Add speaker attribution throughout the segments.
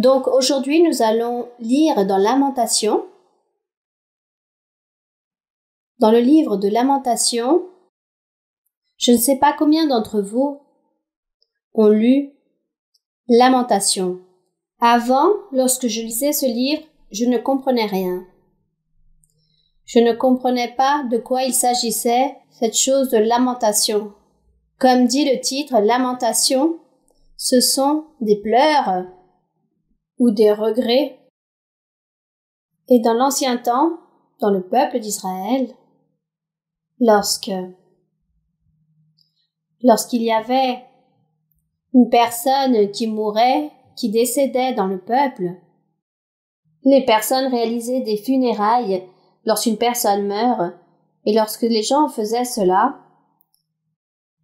Speaker 1: Donc aujourd'hui, nous allons lire dans Lamentation. Dans le livre de Lamentation, je ne sais pas combien d'entre vous ont lu Lamentation. Avant, lorsque je lisais ce livre, je ne comprenais rien. Je ne comprenais pas de quoi il s'agissait, cette chose de lamentation. Comme dit le titre, Lamentation, ce sont des pleurs ou des regrets. Et dans l'ancien temps, dans le peuple d'Israël, lorsqu'il y avait une personne qui mourait, qui décédait dans le peuple, les personnes réalisaient des funérailles lorsqu'une personne meurt, et lorsque les gens faisaient cela,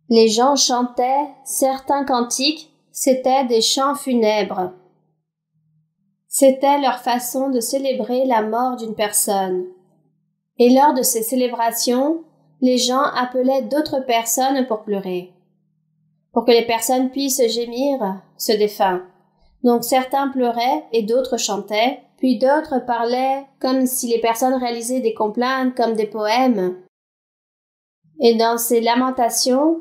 Speaker 1: les gens chantaient certains cantiques, c'étaient des chants funèbres. C'était leur façon de célébrer la mort d'une personne. Et lors de ces célébrations, les gens appelaient d'autres personnes pour pleurer, pour que les personnes puissent gémir ce défunt. Donc certains pleuraient et d'autres chantaient, puis d'autres parlaient comme si les personnes réalisaient des complaintes comme des poèmes. Et dans ces lamentations,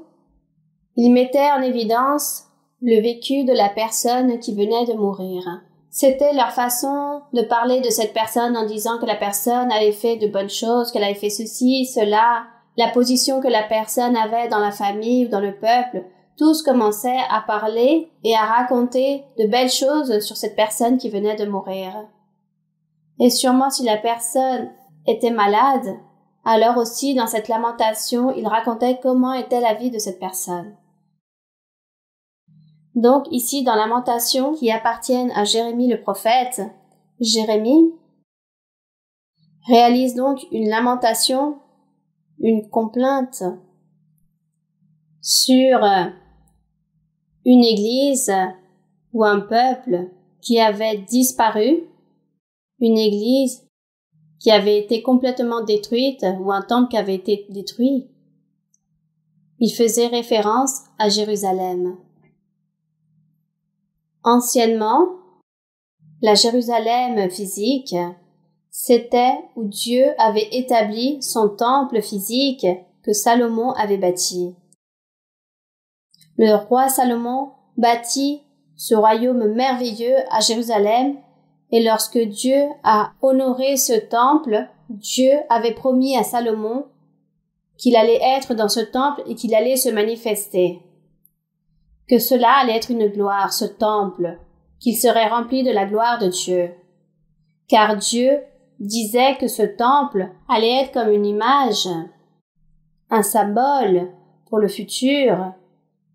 Speaker 1: ils mettaient en évidence le vécu de la personne qui venait de mourir. C'était leur façon de parler de cette personne en disant que la personne avait fait de bonnes choses, qu'elle avait fait ceci, cela, la position que la personne avait dans la famille ou dans le peuple. Tous commençaient à parler et à raconter de belles choses sur cette personne qui venait de mourir. Et sûrement si la personne était malade, alors aussi dans cette lamentation, ils racontaient comment était la vie de cette personne. Donc ici dans Lamentation qui appartiennent à Jérémie le prophète, Jérémie réalise donc une lamentation, une complainte sur une église ou un peuple qui avait disparu, une église qui avait été complètement détruite ou un temple qui avait été détruit. Il faisait référence à Jérusalem. Anciennement, la Jérusalem physique, c'était où Dieu avait établi son temple physique que Salomon avait bâti. Le roi Salomon bâtit ce royaume merveilleux à Jérusalem, et lorsque Dieu a honoré ce temple, Dieu avait promis à Salomon qu'il allait être dans ce temple et qu'il allait se manifester. Que cela allait être une gloire, ce temple, qu'il serait rempli de la gloire de Dieu. Car Dieu disait que ce temple allait être comme une image, un symbole pour le futur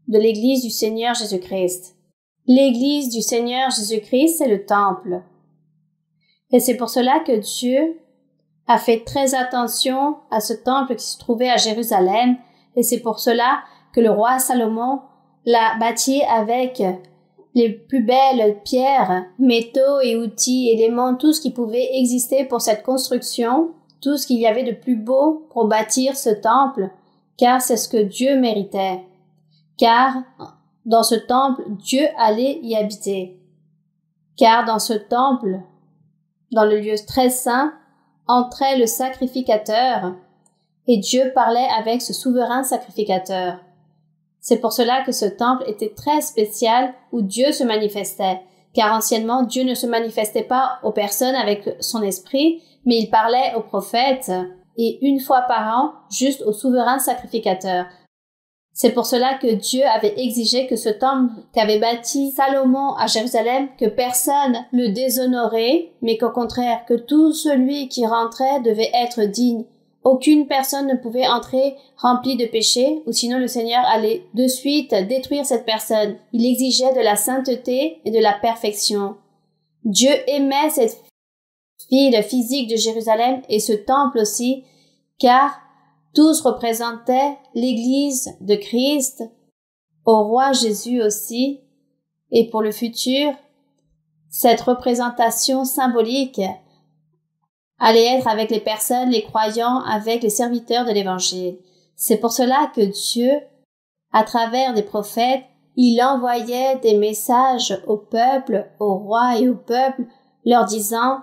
Speaker 1: de l'Église du Seigneur Jésus-Christ. L'Église du Seigneur Jésus-Christ, c'est le temple. Et c'est pour cela que Dieu a fait très attention à ce temple qui se trouvait à Jérusalem, et c'est pour cela que le roi Salomon l'a bâti avec les plus belles pierres, métaux et outils, éléments, tout ce qui pouvait exister pour cette construction, tout ce qu'il y avait de plus beau pour bâtir ce temple, car c'est ce que Dieu méritait. Car dans ce temple, Dieu allait y habiter. Car dans ce temple, dans le lieu très saint, entrait le sacrificateur, et Dieu parlait avec ce souverain sacrificateur. C'est pour cela que ce temple était très spécial où Dieu se manifestait, car anciennement Dieu ne se manifestait pas aux personnes avec son esprit, mais il parlait aux prophètes et une fois par an, juste au souverain sacrificateur. C'est pour cela que Dieu avait exigé que ce temple qu'avait bâti Salomon à Jérusalem, que personne le déshonorait, mais qu'au contraire, que tout celui qui rentrait devait être digne. Aucune personne ne pouvait entrer remplie de péché, ou sinon le Seigneur allait de suite détruire cette personne. Il exigeait de la sainteté et de la perfection. Dieu aimait cette ville physique de Jérusalem et ce temple aussi, car tous représentaient l'Église de Christ, au roi Jésus aussi, et pour le futur, cette représentation symbolique allait être avec les personnes, les croyants, avec les serviteurs de l'Évangile. C'est pour cela que Dieu, à travers des prophètes, il envoyait des messages au peuple, au roi et au peuple, leur disant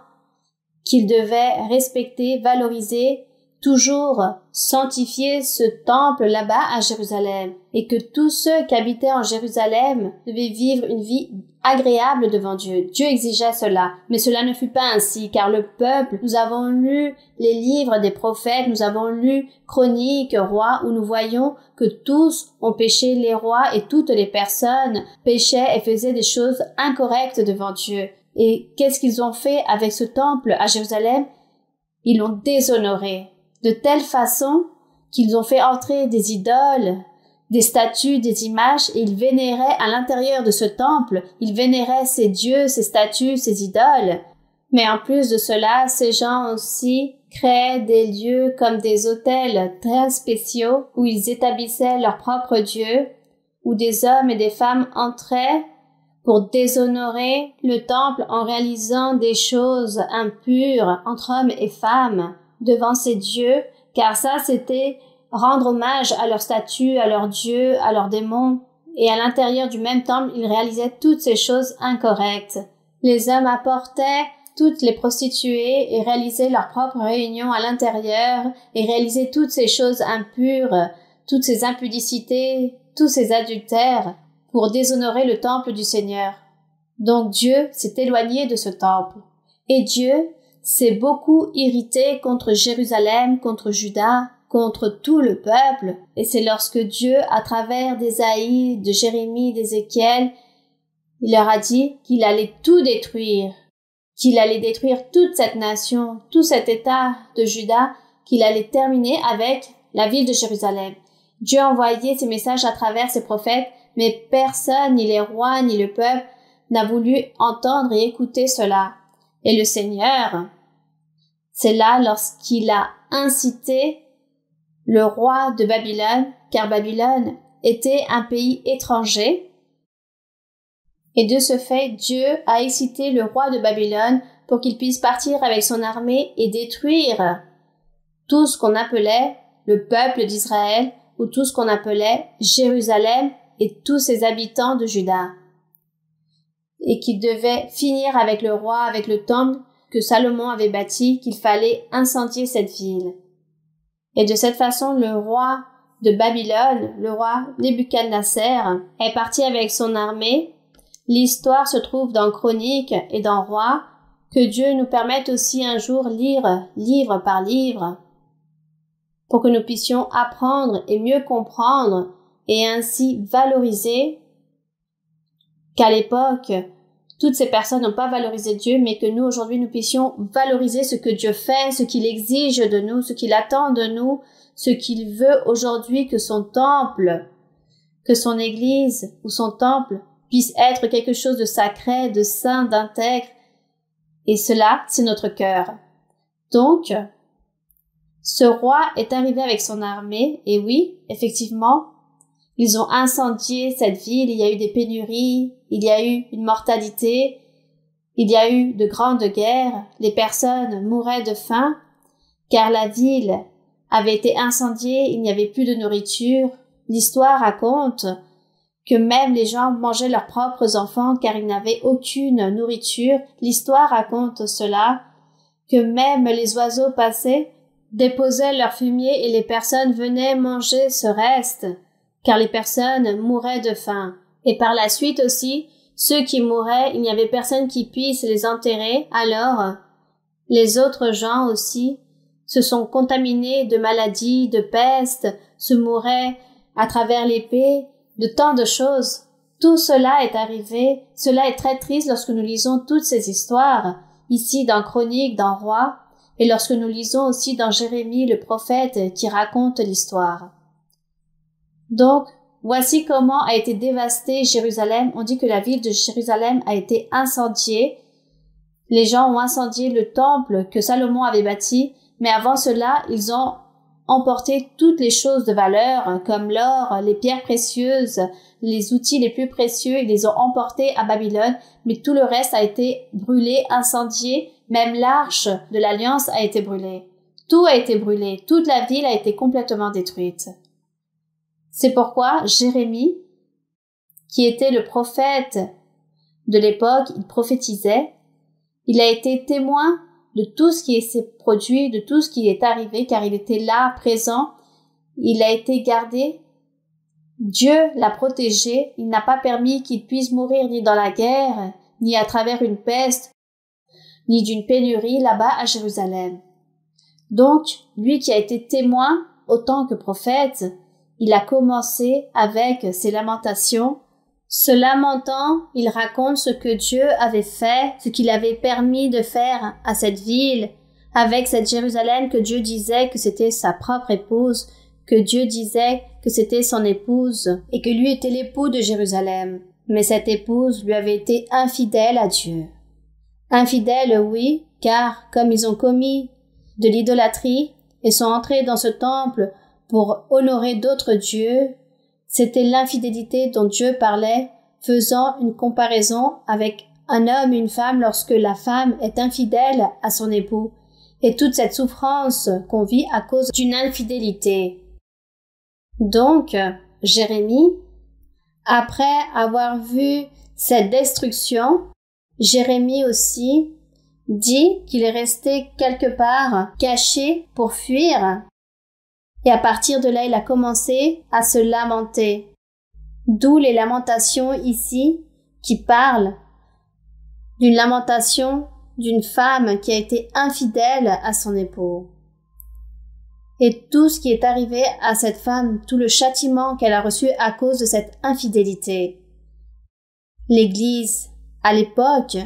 Speaker 1: qu'ils devaient respecter, valoriser, toujours sanctifier ce temple là-bas à Jérusalem, et que tous ceux qui habitaient en Jérusalem devaient vivre une vie agréable devant Dieu. Dieu exigeait cela, mais cela ne fut pas ainsi, car le peuple, nous avons lu les livres des prophètes, nous avons lu Chroniques, Rois, où nous voyons que tous ont péché, les rois et toutes les personnes péchaient et faisaient des choses incorrectes devant Dieu. Et qu'est-ce qu'ils ont fait avec ce temple à Jérusalem? Ils l'ont déshonoré de telle façon qu'ils ont fait entrer des idoles, des statues, des images, et ils vénéraient à l'intérieur de ce temple, ils vénéraient ces dieux, ces statues, ces idoles. Mais en plus de cela, ces gens aussi créaient des lieux comme des hôtels très spéciaux où ils établissaient leur propre dieu, où des hommes et des femmes entraient pour déshonorer le temple en réalisant des choses impures entre hommes et femmes devant ces dieux, car ça c'était rendre hommage à leurs statues, à leurs dieux, à leurs démons, et à l'intérieur du même temple, ils réalisaient toutes ces choses incorrectes. Les hommes apportaient toutes les prostituées et réalisaient leurs propres réunions à l'intérieur et réalisaient toutes ces choses impures, toutes ces impudicités, tous ces adultères pour déshonorer le temple du Seigneur. Donc Dieu s'est éloigné de ce temple. Et Dieu s'est beaucoup irrité contre Jérusalem, contre Juda, contre tout le peuple. Et c'est lorsque Dieu, à travers d'Ésaïe, de Jérémie, d'Ézéchiel, il leur a dit qu'il allait tout détruire, qu'il allait détruire toute cette nation, tout cet état de Juda, qu'il allait terminer avec la ville de Jérusalem. Dieu a envoyé ses messages à travers ses prophètes, mais personne, ni les rois, ni le peuple, n'a voulu entendre et écouter cela. Et le Seigneur, c'est là lorsqu'il a incité le roi de Babylone, car Babylone était un pays étranger, et de ce fait, Dieu a excité le roi de Babylone pour qu'il puisse partir avec son armée et détruire tout ce qu'on appelait le peuple d'Israël ou tout ce qu'on appelait Jérusalem et tous ses habitants de Juda. Et qu'il devait finir avec le roi, avec le temple que Salomon avait bâti, qu'il fallait incendier cette ville. Et de cette façon, le roi de Babylone, le roi Nebuchadnezzar, est parti avec son armée. L'histoire se trouve dans Chroniques et dans Rois. Que Dieu nous permette aussi un jour lire livre par livre pour que nous puissions apprendre et mieux comprendre et ainsi valoriser qu'à l'époque, toutes ces personnes n'ont pas valorisé Dieu, mais que nous, aujourd'hui, nous puissions valoriser ce que Dieu fait, ce qu'il exige de nous, ce qu'il attend de nous, ce qu'il veut aujourd'hui que son temple, que son église ou son temple puisse être quelque chose de sacré, de saint, d'intègre. Et cela, c'est notre cœur. Donc, ce roi est arrivé avec son armée, et oui, effectivement, ils ont incendié cette ville, il y a eu des pénuries, il y a eu une mortalité, il y a eu de grandes guerres, les personnes mouraient de faim, car la ville avait été incendiée, il n'y avait plus de nourriture. L'histoire raconte que même les gens mangeaient leurs propres enfants car ils n'avaient aucune nourriture. L'histoire raconte cela, que même les oiseaux passaient, déposaient leur fumier et les personnes venaient manger ce reste, car les personnes mouraient de faim. Et par la suite aussi, ceux qui mouraient, il n'y avait personne qui puisse les enterrer, alors les autres gens aussi se sont contaminés de maladies, de peste, se mouraient à travers l'épée, de tant de choses. Tout cela est arrivé, cela est très triste lorsque nous lisons toutes ces histoires, ici dans Chroniques, dans Rois, et lorsque nous lisons aussi dans Jérémie le prophète qui raconte l'histoire. Donc, voici comment a été dévastée Jérusalem. On dit que la ville de Jérusalem a été incendiée. Les gens ont incendié le temple que Salomon avait bâti, mais avant cela, ils ont emporté toutes les choses de valeur, comme l'or, les pierres précieuses, les outils les plus précieux, ils les ont emportés à Babylone, mais tout le reste a été brûlé, incendié, même l'arche de l'Alliance a été brûlée. Tout a été brûlé, toute la ville a été complètement détruite. C'est pourquoi Jérémie qui était le prophète de l'époque, il prophétisait. Il a été témoin de tout ce qui s'est produit, de tout ce qui est arrivé, car il était là, présent. Il a été gardé. Dieu l'a protégé. Il n'a pas permis qu'il puisse mourir ni dans la guerre, ni à travers une peste, ni d'une pénurie là-bas à Jérusalem. Donc, lui qui a été témoin autant que prophète, il a commencé avec ses lamentations. Se lamentant, il raconte ce que Dieu avait fait, ce qu'il avait permis de faire à cette ville, avec cette Jérusalem que Dieu disait que c'était sa propre épouse, que Dieu disait que c'était son épouse et que lui était l'époux de Jérusalem. Mais cette épouse lui avait été infidèle à Dieu. Infidèle, oui, car comme ils ont commis de l'idolâtrie et sont entrés dans ce temple pour honorer d'autres dieux, c'était l'infidélité dont Dieu parlait, faisant une comparaison avec un homme et une femme lorsque la femme est infidèle à son époux, et toute cette souffrance qu'on vit à cause d'une infidélité. Donc, Jérémie, après avoir vu cette destruction, Jérémie aussi dit qu'il est resté quelque part caché pour fuir. Et à partir de là, il a commencé à se lamenter. D'où les lamentations ici qui parlent d'une lamentation d'une femme qui a été infidèle à son époux. Et tout ce qui est arrivé à cette femme, tout le châtiment qu'elle a reçu à cause de cette infidélité. L'Église, à l'époque,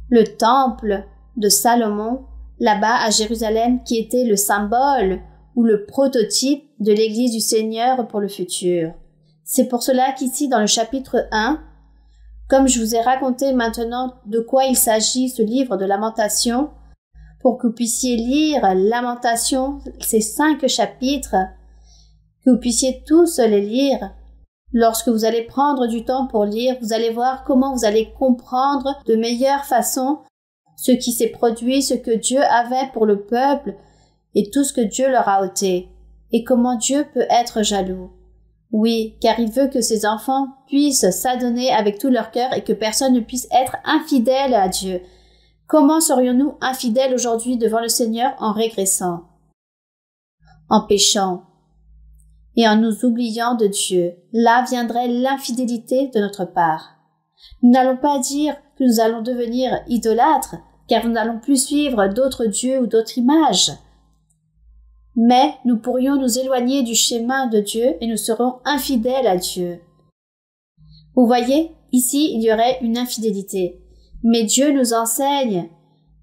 Speaker 1: le temple de Salomon, là-bas à Jérusalem, qui était le symbole ou le prototype de l'Église du Seigneur pour le futur. C'est pour cela qu'ici, dans le chapitre 1, comme je vous ai raconté maintenant de quoi il s'agit, ce livre de Lamentation, pour que vous puissiez lire Lamentation, ces 5 chapitres, que vous puissiez tous les lire. Lorsque vous allez prendre du temps pour lire, vous allez voir comment vous allez comprendre de meilleure façon ce qui s'est produit, ce que Dieu avait pour le peuple, et tout ce que Dieu leur a ôté, et comment Dieu peut être jaloux. Oui, car il veut que ses enfants puissent s'adonner avec tout leur cœur et que personne ne puisse être infidèle à Dieu. Comment serions-nous infidèles aujourd'hui devant le Seigneur en régressant, en péchant et en nous oubliant de Dieu? Là viendrait l'infidélité de notre part. Nous n'allons pas dire que nous allons devenir idolâtres, car nous n'allons plus suivre d'autres dieux ou d'autres images. Mais nous pourrions nous éloigner du chemin de Dieu et nous serons infidèles à Dieu. Vous voyez, ici, il y aurait une infidélité. Mais Dieu nous enseigne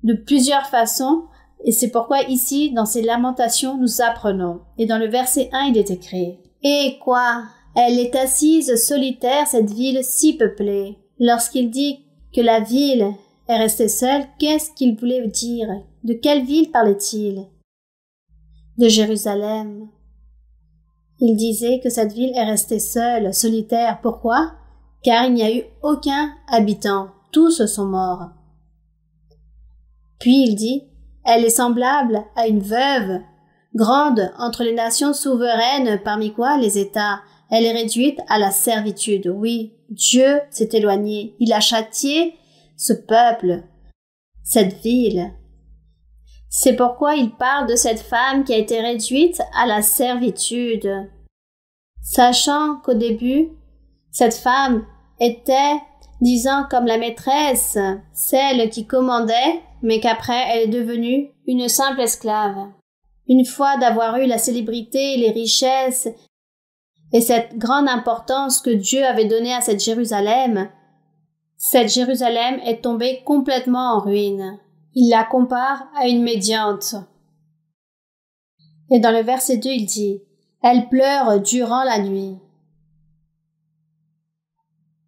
Speaker 1: de plusieurs façons, et c'est pourquoi ici, dans ces lamentations, nous apprenons. Et dans le verset 1, il est écrit « Et quoi? Elle est assise solitaire, cette ville si peuplée. » Lorsqu'il dit que la ville est restée seule, qu'est-ce qu'il voulait dire? De quelle ville parlait-il? De Jérusalem. Il disait que cette ville est restée seule, solitaire. Pourquoi? Car il n'y a eu aucun habitant. Tous sont morts. Puis il dit, elle est semblable à une veuve, grande entre les nations souveraines, parmi quoi les États. Elle est réduite à la servitude. Oui, Dieu s'est éloigné. Il a châtié ce peuple, cette ville. C'est pourquoi il parle de cette femme qui a été réduite à la servitude. Sachant qu'au début, cette femme était, disant comme la maîtresse, celle qui commandait, mais qu'après elle est devenue une simple esclave. Une fois d'avoir eu la célébrité, les richesses et cette grande importance que Dieu avait donnée à cette Jérusalem est tombée complètement en ruine. Il la compare à une médiante. Et dans le verset 2, il dit « Elle pleure durant la nuit ».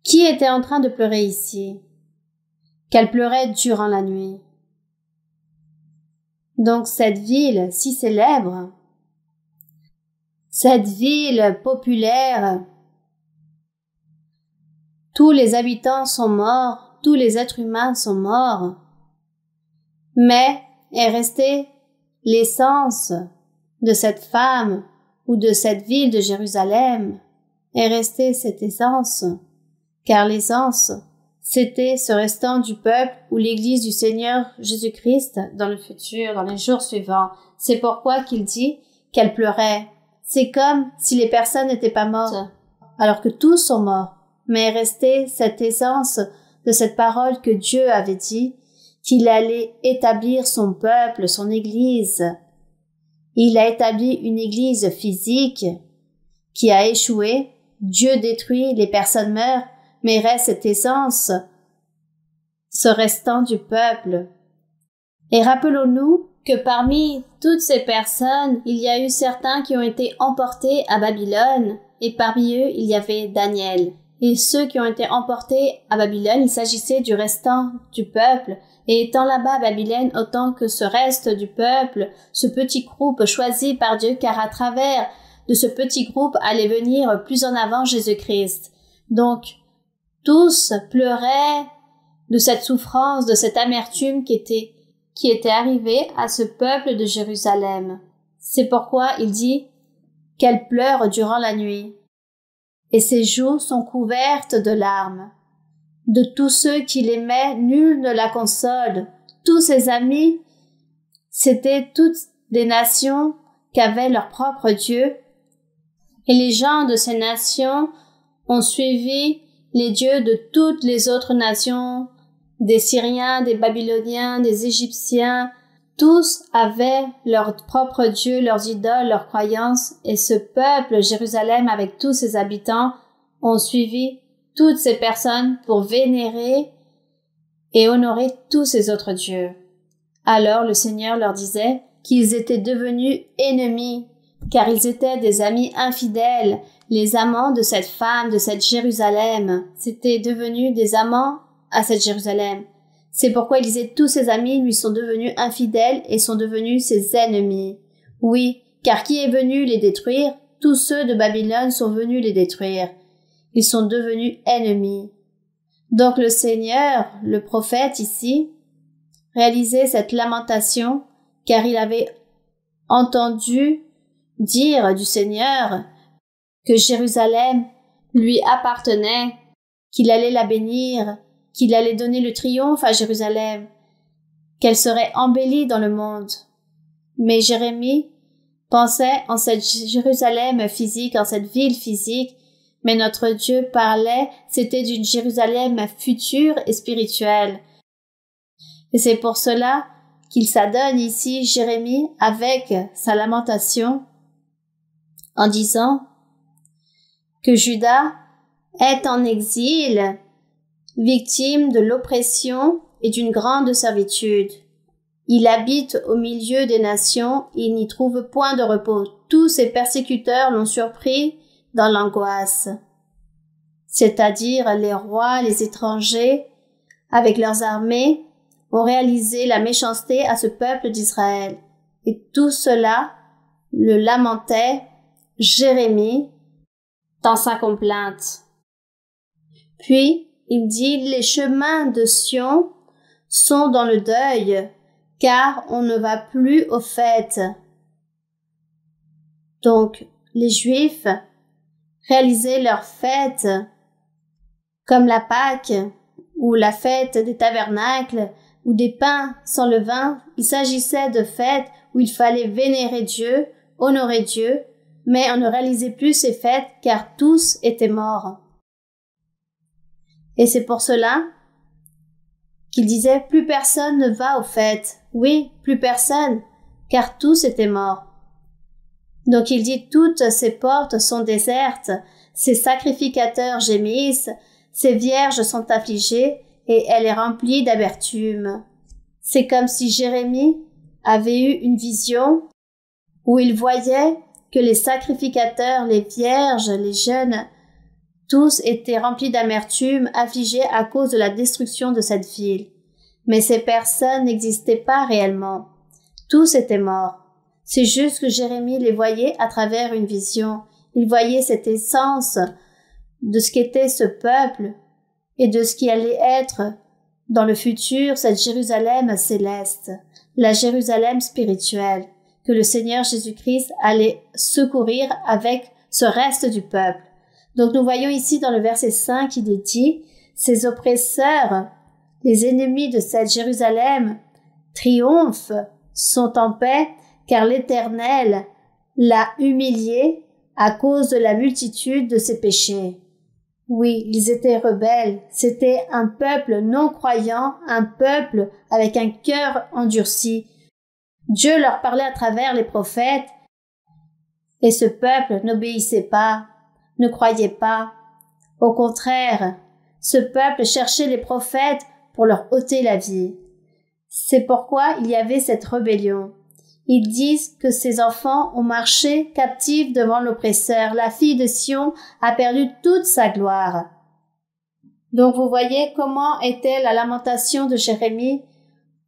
Speaker 1: Qui était en train de pleurer ici? Qu'elle pleurait durant la nuit. Donc cette ville si célèbre, cette ville populaire, tous les habitants sont morts, tous les êtres humains sont morts, mais est restée l'essence de cette femme ou de cette ville de Jérusalem, est restée cette essence car l'aisance, c'était ce restant du peuple ou l'Église du Seigneur Jésus-Christ dans le futur, dans les jours suivants. C'est pourquoi qu'il dit qu'elle pleurait. C'est comme si les personnes n'étaient pas mortes, alors que tous sont morts. Mais restait cette aisance de cette parole que Dieu avait dit, qu'il allait établir son peuple, son Église. Il a établi une Église physique qui a échoué. Dieu détruit, les personnes meurent, mais reste cette essence, ce restant du peuple. Et rappelons-nous que parmi toutes ces personnes, il y a eu certains qui ont été emportés à Babylone, et parmi eux, il y avait Daniel. Et ceux qui ont été emportés à Babylone, il s'agissait du restant du peuple, et étant là-bas à Babylone, autant que ce reste du peuple, ce petit groupe choisi par Dieu, car à travers de ce petit groupe allait venir plus en avant Jésus-Christ. Donc, tous pleuraient de cette souffrance, de cette amertume qui était arrivée à ce peuple de Jérusalem. C'est pourquoi il dit qu'elle pleure durant la nuit. Et ses joues sont couvertes de larmes. De tous ceux qui l'aimaient, nul ne la console. Tous ses amis, c'étaient toutes des nations qu'avaient leur propre Dieu. Et les gens de ces nations ont suivi les dieux de toutes les autres nations, des Syriens, des Babyloniens, des Égyptiens. Tous avaient leur propre Dieu, leurs idoles, leurs croyances, et ce peuple, Jérusalem, avec tous ses habitants, ont suivi toutes ces personnes pour vénérer et honorer tous ces autres dieux. Alors le Seigneur leur disait qu'ils étaient devenus ennemis, car ils étaient des amis infidèles, les amants de cette femme, de cette Jérusalem. C'étaient devenus des amants à cette Jérusalem. C'est pourquoi il disait tous ses amis lui sont devenus infidèles et sont devenus ses ennemis. Oui, car qui est venu les détruire? Tous ceux de Babylone sont venus les détruire. Ils sont devenus ennemis. Donc le Seigneur, le prophète ici, réalisait cette lamentation, car il avait entendu dire du Seigneur que Jérusalem lui appartenait, qu'il allait la bénir, qu'il allait donner le triomphe à Jérusalem, qu'elle serait embellie dans le monde. Mais Jérémie pensait en cette Jérusalem physique, en cette ville physique, mais notre Dieu parlait, c'était d'une Jérusalem future et spirituelle. Et c'est pour cela qu'il s'adonne ici, Jérémie, avec sa lamentation, en disant que Juda est en exil, victime de l'oppression et d'une grande servitude. Il habite au milieu des nations, et il n'y trouve point de repos. Tous ses persécuteurs l'ont surpris dans l'angoisse, c'est-à-dire les rois, les étrangers, avec leurs armées, ont réalisé la méchanceté à ce peuple d'Israël. Et tout cela le lamentait Jérémie dans sa complainte. Puis, il dit, les chemins de Sion sont dans le deuil, car on ne va plus aux fêtes. Donc, les Juifs réalisaient leurs fêtes comme la Pâque ou la fête des tabernacles ou des pains sans levain. Il s'agissait de fêtes où il fallait vénérer Dieu, honorer Dieu, mais on ne réalisait plus ces fêtes car tous étaient morts. Et c'est pour cela qu'il disait « Plus personne ne va aux fêtes. » Oui, plus personne, car tous étaient morts. Donc il dit « Toutes ces portes sont désertes, ces sacrificateurs gémissent, ces vierges sont affligées, et elle est remplie d'amertume. » C'est comme si Jérémie avait eu une vision où il voyait que les sacrificateurs, les vierges, les jeunes, tous étaient remplis d'amertume, affligés à cause de la destruction de cette ville. Mais ces personnes n'existaient pas réellement. Tous étaient morts. C'est juste que Jérémie les voyait à travers une vision. Il voyait cette essence de ce qu'était ce peuple et de ce qui allait être dans le futur cette Jérusalem céleste, la Jérusalem spirituelle, que le Seigneur Jésus-Christ allait secourir avec ce reste du peuple. Donc nous voyons ici dans le verset 5, il est dit, ces oppresseurs, les ennemis de cette Jérusalem, triomphent, sont en paix, car l'Éternel l'a humilié à cause de la multitude de ses péchés. Oui, ils étaient rebelles, c'était un peuple non croyant, un peuple avec un cœur endurci. Dieu leur parlait à travers les prophètes, et ce peuple n'obéissait pas, ne croyait pas. Au contraire, ce peuple cherchait les prophètes pour leur ôter la vie. C'est pourquoi il y avait cette rébellion. Ils disent que ces enfants ont marché captifs devant l'oppresseur. La fille de Sion a perdu toute sa gloire. Donc vous voyez comment était la lamentation de Jérémie.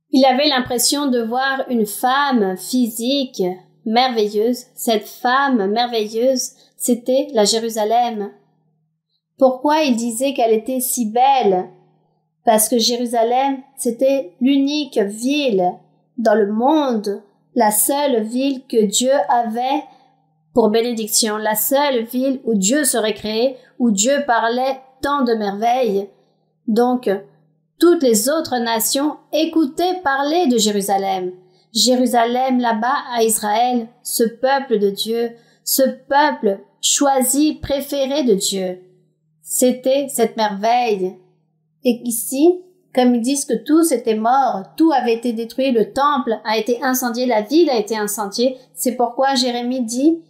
Speaker 1: Il avait l'impression de voir une femme physique merveilleuse. Cette femme merveilleuse, c'était la Jérusalem. Pourquoi il disait qu'elle était si belle? Parce que Jérusalem, c'était l'unique ville dans le monde, la seule ville que Dieu avait pour bénédiction, la seule ville où Dieu serait créé, où Dieu parlait tant de merveilles. Donc, toutes les autres nations écoutaient parler de Jérusalem. Jérusalem là-bas à Israël, ce peuple de Dieu, ce peuple choisi, préféré de Dieu. C'était cette merveille. Et ici, comme ils disent que tous étaient morts, tout avait été détruit, le temple a été incendié, la ville a été incendiée, c'est pourquoi Jérémie dit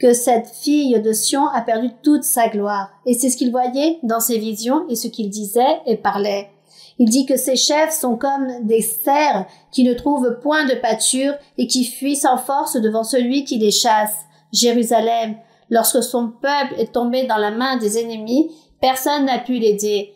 Speaker 1: que cette fille de Sion a perdu toute sa gloire. Et c'est ce qu'il voyait dans ses visions et ce qu'il disait et parlait. Il dit que ses chefs sont comme des cerfs qui ne trouvent point de pâture et qui fuient sans force devant celui qui les chasse. Jérusalem, lorsque son peuple est tombé dans la main des ennemis, personne n'a pu l'aider.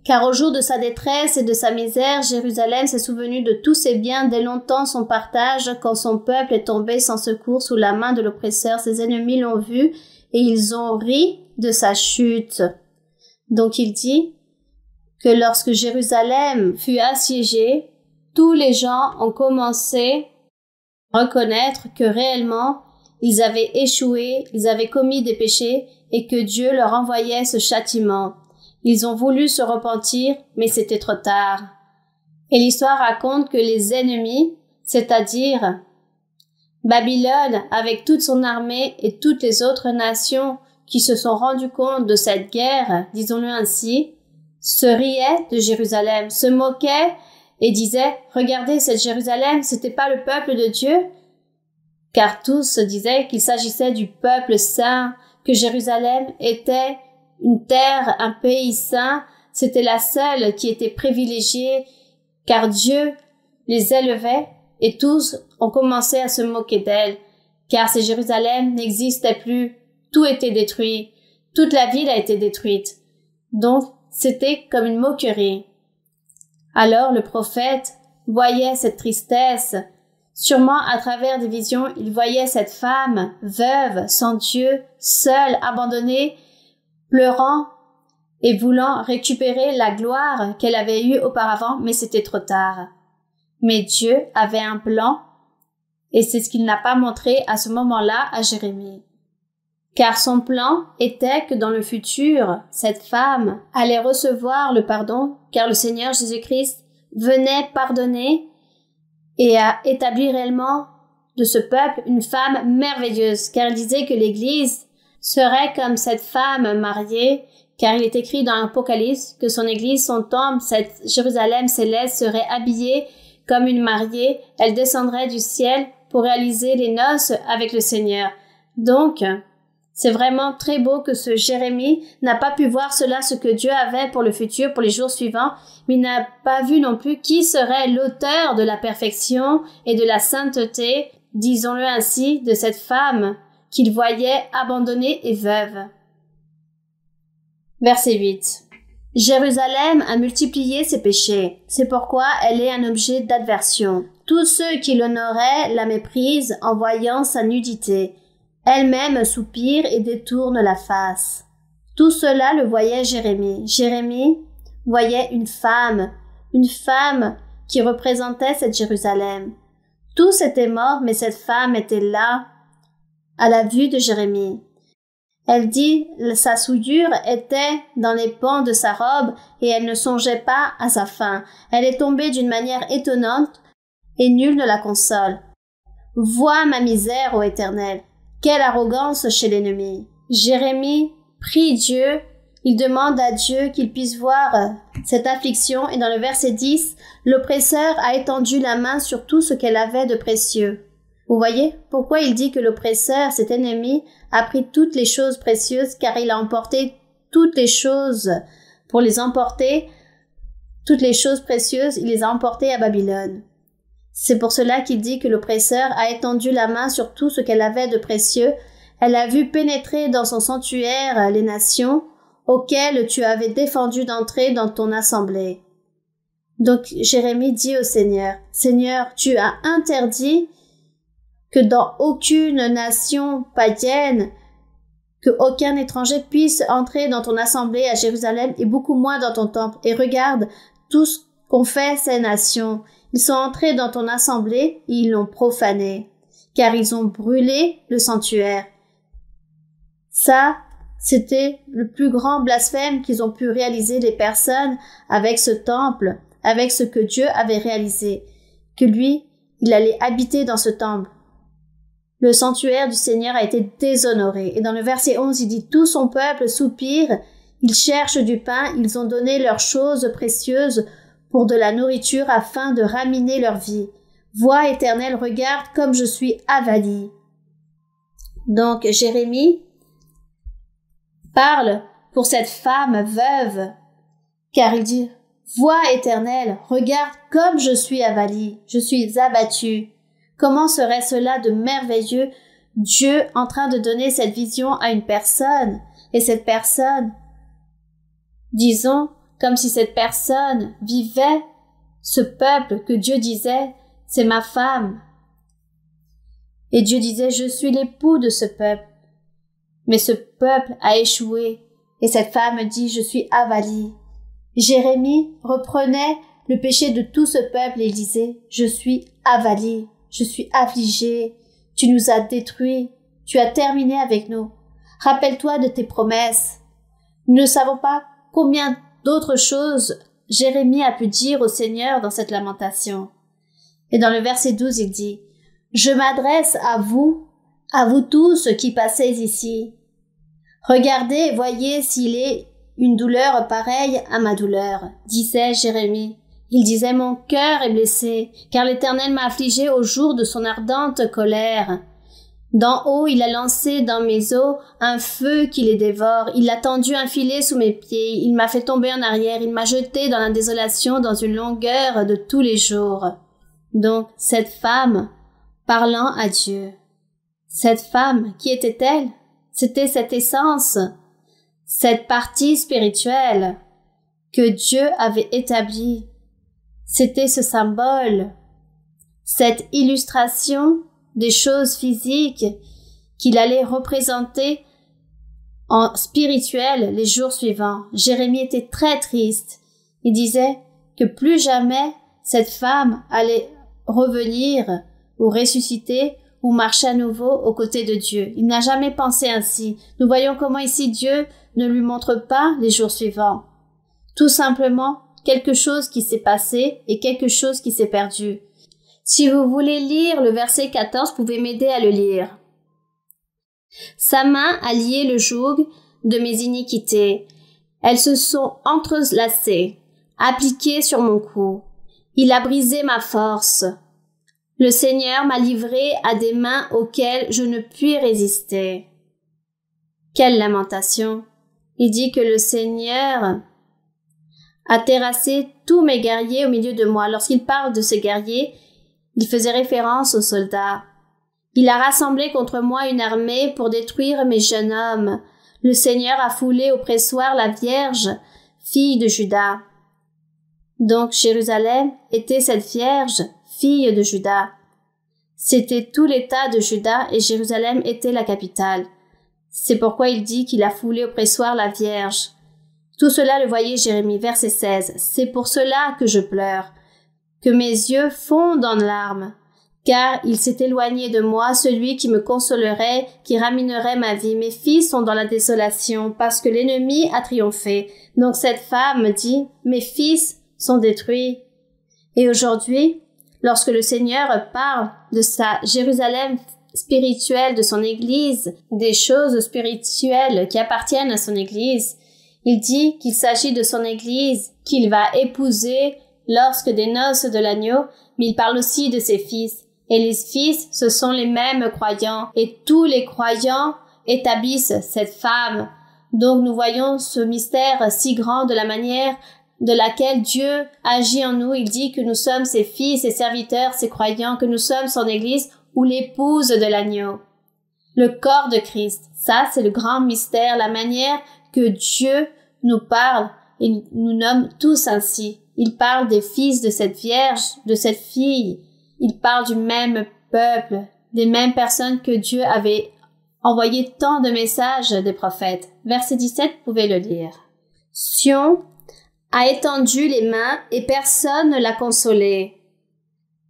Speaker 1: Car au jour de sa détresse et de sa misère, Jérusalem s'est souvenu de tous ses biens dès longtemps son partage, quand son peuple est tombé sans secours sous la main de l'oppresseur. Ses ennemis l'ont vu et ils ont ri de sa chute. Donc il dit que lorsque Jérusalem fut assiégée, tous les gens ont commencé à reconnaître que réellement ils avaient échoué, ils avaient commis des péchés et que Dieu leur envoyait ce châtiment. Ils ont voulu se repentir, mais c'était trop tard. Et l'histoire raconte que les ennemis, c'est-à-dire Babylone avec toute son armée et toutes les autres nations qui se sont rendues compte de cette guerre, disons-le ainsi, se riaient de Jérusalem, se moquaient et disaient « Regardez, cette Jérusalem, c'était pas le peuple de Dieu ?» Car tous se disaient qu'il s'agissait du peuple saint, que Jérusalem était une terre, un pays saint, c'était la seule qui était privilégiée, car Dieu les élevait et tous ont commencé à se moquer d'elle, car ces Jérusalem n'existait plus, tout était détruit, toute la ville a été détruite. Donc, c'était comme une moquerie. Alors le prophète voyait cette tristesse. Sûrement à travers des visions, il voyait cette femme, veuve, sans Dieu, seule, abandonnée, pleurant et voulant récupérer la gloire qu'elle avait eue auparavant, mais c'était trop tard. Mais Dieu avait un plan, et c'est ce qu'il n'a pas montré à ce moment-là à Jérémie. Car son plan était que dans le futur, cette femme allait recevoir le pardon, car le Seigneur Jésus-Christ venait pardonner et a établi réellement de ce peuple une femme merveilleuse, car il disait que l'Église serait comme cette femme mariée, car il est écrit dans l'Apocalypse que son Église, son temple, cette Jérusalem céleste serait habillée comme une mariée, elle descendrait du ciel pour réaliser les noces avec le Seigneur. Donc, c'est vraiment très beau que ce Jérémie n'a pas pu voir cela, ce que Dieu avait pour le futur, pour les jours suivants, mais il n'a pas vu non plus qui serait l'auteur de la perfection et de la sainteté, disons-le ainsi, de cette femme qu'il voyait abandonnée et veuve. Verset 8. Jérusalem a multiplié ses péchés, c'est pourquoi elle est un objet d'adversion. Tous ceux qui l'honoraient la méprisent en voyant sa nudité. Elle-même soupire et détourne la face. Tout cela le voyait Jérémie. Jérémie voyait une femme qui représentait cette Jérusalem. Tous étaient morts, mais cette femme était là, à la vue de Jérémie. Elle dit, sa souillure était dans les pans de sa robe et elle ne songeait pas à sa faim. Elle est tombée d'une manière étonnante et nul ne la console. Vois ma misère, ô Éternel. Quelle arrogance chez l'ennemi. Jérémie prie Dieu, il demande à Dieu qu'il puisse voir cette affliction et dans le verset 10, l'oppresseur a étendu la main sur tout ce qu'elle avait de précieux. Vous voyez pourquoi il dit que l'oppresseur, cet ennemi, a pris toutes les choses précieuses car il a emporté toutes les choses pour les emporter, toutes les choses précieuses, il les a emportées à Babylone. C'est pour cela qu'il dit que l'oppresseur a étendu la main sur tout ce qu'elle avait de précieux. Elle a vu pénétrer dans son sanctuaire les nations auxquelles tu avais défendu d'entrer dans ton assemblée. Donc Jérémie dit au Seigneur, « Seigneur, tu as interdit que dans aucune nation païenne, que aucun étranger puisse entrer dans ton assemblée à Jérusalem et beaucoup moins dans ton temple. Et regarde tout ce qu'ont fait ces nations. Ils sont entrés dans ton assemblée et ils l'ont profané, car ils ont brûlé le sanctuaire. » Ça, c'était le plus grand blasphème qu'ils ont pu réaliser les personnes avec ce temple, avec ce que Dieu avait réalisé, que lui, il allait habiter dans ce temple. Le sanctuaire du Seigneur a été déshonoré. Et dans le verset 11, il dit « Tout son peuple soupire, ils cherchent du pain, ils ont donné leurs choses précieuses pour de la nourriture afin de raminer leur vie. Vois, Éternel, regarde comme je suis avali. » Donc Jérémie parle pour cette femme veuve, car il dit « Vois, Éternel, regarde comme je suis avali, je suis abattu. » Comment serait cela de merveilleux, Dieu en train de donner cette vision à une personne, et cette personne, disons, comme si cette personne vivait ce peuple que Dieu disait, c'est ma femme. Et Dieu disait, je suis l'époux de ce peuple. Mais ce peuple a échoué, et cette femme dit, je suis avalie. Jérémie reprenait le péché de tout ce peuple et il disait, je suis avalie. Je suis affligé, tu nous as détruits, tu as terminé avec nous. Rappelle-toi de tes promesses. Nous ne savons pas combien d'autres choses Jérémie a pu dire au Seigneur dans cette lamentation. Et dans le verset 12, il dit, « Je m'adresse à vous tous qui passez ici. Regardez et voyez s'il est une douleur pareille à ma douleur, disait Jérémie. Il disait, mon cœur est blessé, car l'Éternel m'a affligé au jour de son ardente colère. D'en haut, il a lancé dans mes os un feu qui les dévore. Il a tendu un filet sous mes pieds. Il m'a fait tomber en arrière. Il m'a jeté dans la désolation dans une longueur de tous les jours. Donc, cette femme, parlant à Dieu. Cette femme, qui était-elle? C'était cette essence, cette partie spirituelle que Dieu avait établie. C'était ce symbole, cette illustration des choses physiques qu'il allait représenter en spirituel les jours suivants. Jérémie était très triste. Il disait que plus jamais cette femme allait revenir ou ressusciter ou marcher à nouveau aux côtés de Dieu. Il n'a jamais pensé ainsi. Nous voyons comment ici Dieu ne lui montre pas les jours suivants. Tout simplement, quelque chose qui s'est passé et quelque chose qui s'est perdu. Si vous voulez lire le verset 14, vous pouvez m'aider à le lire. Sa main a lié le joug de mes iniquités. Elles se sont entrelacées, appliquées sur mon cou. Il a brisé ma force. Le Seigneur m'a livré à des mains auxquelles je ne puis résister. Quelle lamentation! Il dit que le Seigneur a terrassé tous mes guerriers au milieu de moi. Lorsqu'il parle de ces guerriers, il faisait référence aux soldats. Il a rassemblé contre moi une armée pour détruire mes jeunes hommes. Le Seigneur a foulé au pressoir la Vierge, fille de Juda. Donc Jérusalem était cette Vierge, fille de Juda. C'était tout l'État de Juda et Jérusalem était la capitale. C'est pourquoi il dit qu'il a foulé au pressoir la Vierge. Tout cela le voyait Jérémie, verset 16. C'est pour cela que je pleure, que mes yeux fondent en larmes, car il s'est éloigné de moi, celui qui me consolerait, qui raminerait ma vie. Mes fils sont dans la désolation, parce que l'ennemi a triomphé. Donc cette femme dit, mes fils sont détruits. Et aujourd'hui, lorsque le Seigneur parle de sa Jérusalem spirituelle, de son Église, des choses spirituelles qui appartiennent à son Église, il dit qu'il s'agit de son Église, qu'il va épouser lorsque des noces de l'agneau, mais il parle aussi de ses fils. Et les fils, ce sont les mêmes croyants, et tous les croyants établissent cette femme. Donc nous voyons ce mystère si grand de la manière de laquelle Dieu agit en nous. Il dit que nous sommes ses fils, ses serviteurs, ses croyants, que nous sommes son Église ou l'épouse de l'agneau. Le corps de Christ, ça c'est le grand mystère, la manière que Dieu nous parle et nous nomme tous ainsi. Il parle des fils de cette Vierge, de cette fille. Il parle du même peuple, des mêmes personnes que Dieu avait envoyé tant de messages des prophètes. Verset 17, vous pouvez le lire. Sion a étendu les mains et personne ne l'a consolé.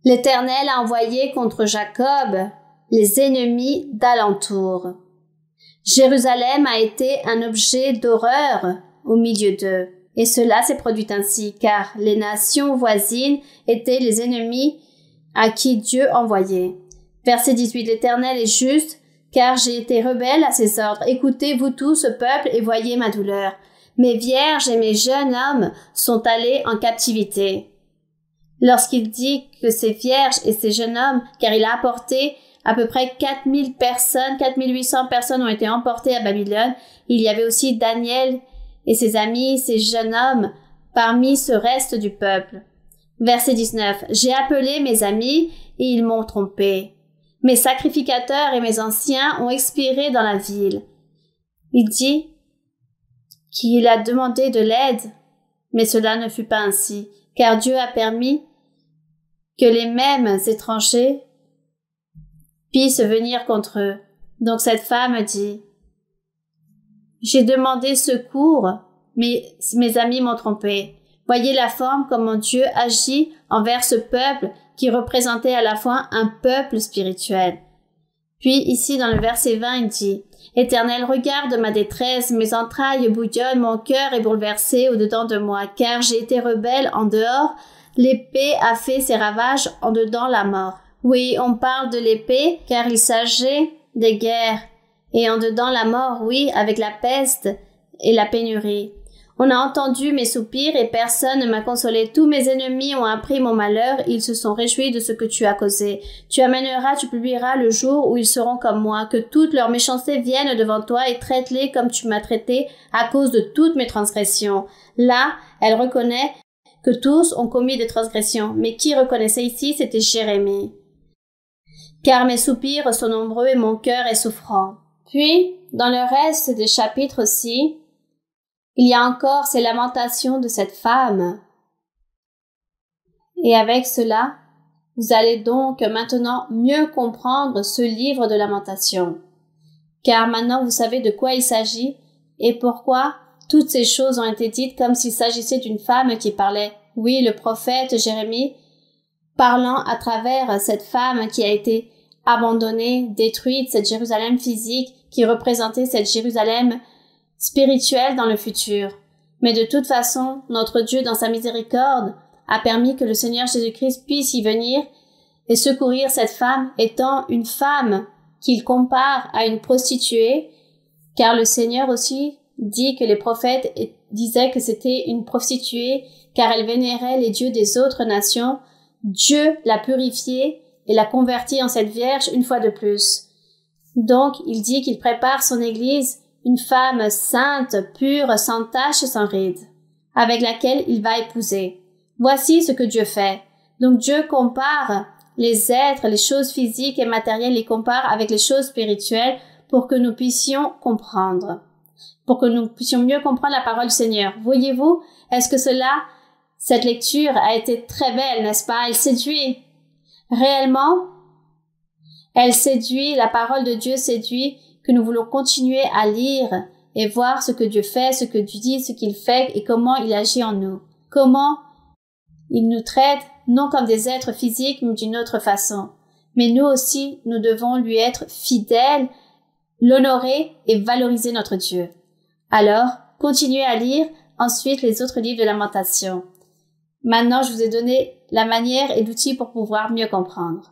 Speaker 1: L'Éternel a envoyé contre Jacob les ennemis d'alentour. Jérusalem a été un objet d'horreur au milieu d'eux. Et cela s'est produit ainsi, car les nations voisines étaient les ennemis à qui Dieu envoyait. Verset 18, l'Éternel est juste, car j'ai été rebelle à ses ordres. Écoutez, vous tous, ce peuple, et voyez ma douleur. Mes vierges et mes jeunes hommes sont allés en captivité. Lorsqu'il dit que ces vierges et ces jeunes hommes, car il a apporté à peu près 4000 personnes, 4800 personnes ont été emportées à Babylone, il y avait aussi Daniel et ses amis, ces jeunes hommes, parmi ce reste du peuple. Verset 19. J'ai appelé mes amis et ils m'ont trompé. Mes sacrificateurs et mes anciens ont expiré dans la ville. Il dit qu'il a demandé de l'aide, mais cela ne fut pas ainsi, car Dieu a permis que les mêmes étrangers puissent venir contre eux. Donc cette femme dit, j'ai demandé secours, mais mes amis m'ont trompé. Voyez la forme comment Dieu agit envers ce peuple qui représentait à la fois un peuple spirituel. Puis ici dans le verset 20, il dit, Éternel, regarde ma détresse, mes entrailles bouillonnent, mon cœur est bouleversé au-dedans de moi, car j'ai été rebelle en dehors, l'épée a fait ses ravages en dedans la mort. Oui, on parle de l'épée, car il s'agit des guerres, et en dedans la mort, oui, avec la peste et la pénurie. On a entendu mes soupirs et personne ne m'a consolé. Tous mes ennemis ont appris mon malheur, ils se sont réjouis de ce que tu as causé. Tu amèneras, tu publieras le jour où ils seront comme moi, que toute leur méchanceté vienne devant toi et traite-les comme tu m'as traité à cause de toutes mes transgressions. Là, elle reconnaît que tous ont commis des transgressions, mais qui reconnaissait ici, c'était Jérémie. Car mes soupirs sont nombreux et mon cœur est souffrant. Puis, dans le reste des chapitres aussi, il y a encore ces lamentations de cette femme. Et avec cela, vous allez donc maintenant mieux comprendre ce livre de lamentations. Car maintenant vous savez de quoi il s'agit et pourquoi toutes ces choses ont été dites comme s'il s'agissait d'une femme qui parlait. Oui, le prophète Jérémie, parlant à travers cette femme qui a été abandonnée, détruite, cette Jérusalem physique qui représentait cette Jérusalem spirituelle dans le futur. Mais de toute façon, notre Dieu, dans sa miséricorde, a permis que le Seigneur Jésus-Christ puisse y venir et secourir cette femme, étant une femme qu'il compare à une prostituée, car le Seigneur aussi dit que les prophètes disaient que c'était une prostituée, car elle vénérait les dieux des autres nations. Dieu l'a purifiée et l'a convertie en cette Vierge une fois de plus. Donc, il dit qu'il prépare son Église, une femme sainte, pure, sans tache et sans ride, avec laquelle il va épouser. Voici ce que Dieu fait. Donc Dieu compare les êtres, les choses physiques et matérielles, les compare avec les choses spirituelles pour que nous puissions comprendre, pour que nous puissions mieux comprendre la parole du Seigneur. Voyez-vous, est-ce que cette lecture a été très belle, n'est-ce pas? Elle séduit. Réellement, elle séduit, la parole de Dieu séduit, que nous voulons continuer à lire et voir ce que Dieu fait, ce que Dieu dit, ce qu'il fait et comment il agit en nous. Comment il nous traite, non comme des êtres physiques, mais d'une autre façon. mais nous aussi, nous devons lui être fidèles, l'honorer et valoriser notre Dieu. Alors, continuez à lire ensuite les autres livres de Lamentations. Maintenant, je vous ai donné la manière et l'outil pour pouvoir mieux comprendre.